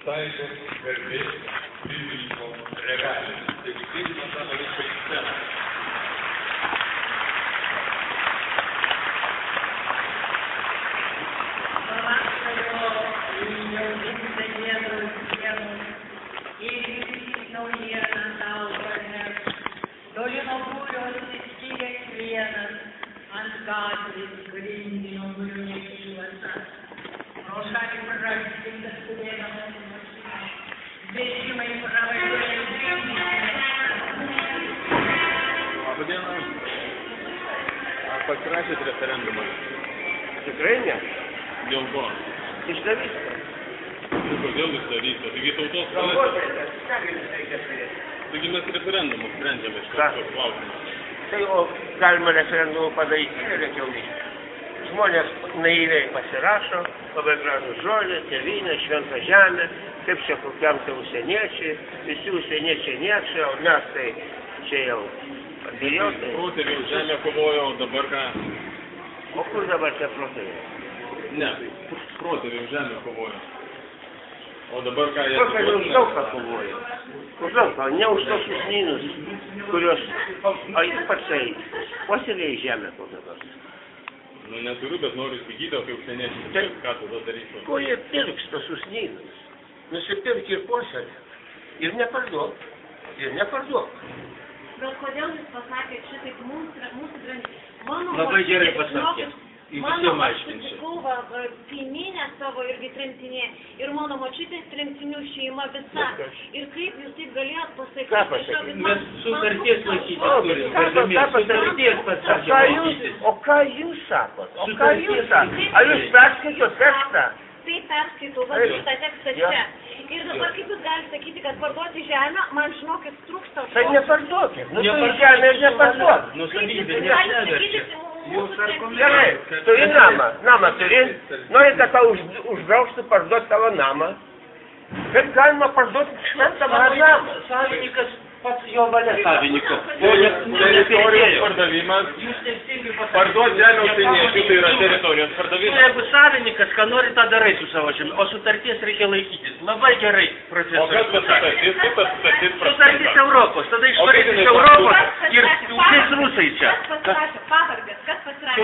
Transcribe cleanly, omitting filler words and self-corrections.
sąjungos garbės pirmininko regalijas. Taigi, pirmininkas savo viską į sceną. Dolino būrios įskyrės vienas, ant gatvės grindinio būrių nekylas. Pro šalį prarastintas skubėdamas mašiną, vežimai pravažiuoja grindinį. Labą dieną. Ar pasirašėt referendumą? Tikrai ne. Dėl ko? Išdavystė. Ir kodėl išdavystė? Taigi tautos Galvotojai, ką reikia turėti? Taigi mes referendumą sprendžiame iš Ką? šios klausimus. Tai o galima referendumą padaryti, reikia vykti. Žmonės naiviai pasirašo, labai gražus žodžiai, tėvynė, šventa žemė, kaip čia kokiam tai užsieniečiai, visi užsieniečiai niekšai, o mes tai čia jau bijotai. Protėviai už žemę kovojo, o dabar ką? O kur dabar tie protėviai? Ne, protėviai už žemę kovojo. O dabar ką jie... Protėviai už daug ką kovojo. Už daug ką, ne už tos usnynus, kurios, o jis pačiai puoselėja žemę ko dabar. Nu, neturiu, bet noriu įsigyti, o kai užsieniečiai, Tai ką tada darysiu? ko jie pirks tos usnynus? Nusipirk ir puoselėk. Ir neparduok. Ir neparduok. Bet kodėl jūs pasakėt šitaip mūsų grandį? Labai gerai pasakėt. Mano sutikau kaimynę savo irgi tremtinė ir mano močiutės tremtinių šeima visa. Ir kaip jūs taip galėjot pasakyti? Ką pasakyti? Mes sutarties laikytis turim. Ką pasakyti? O ką jūs sakot? O ką jūs sakot? Ar jūs perskaitot tekstą? Taip perskaitau, va šitą tekstą čia. Ir dabar kaip jūs galite sakyti, kad parduoti žemę, man žinokit trūksta. Tai neparduokit. Nu, tai žemė ir neparduok. Nusavybė neverčia. Gerai, turi namą. Namą turi. Nori, kad tau uždraustų parduoti tavo namą. Kaip galima parduoti šventą namą? Savininkas pats jo valia savininko. O teritorijos pardavimas, parduoti žemę užsieniečių, tai yra teritorijos pardavimas. Jeigu savininkas, ką nori, tą darai su savo žemė, o sutarties reikia laikytis. Labai gerai, O profesorius. kas tas sutartis? Kaip tas sutartis Sutartis prasideda? Europos, tada išvarys iš Europos ir užės rusai čia. Kas pasirašė? Pavardės, kas pasirašė?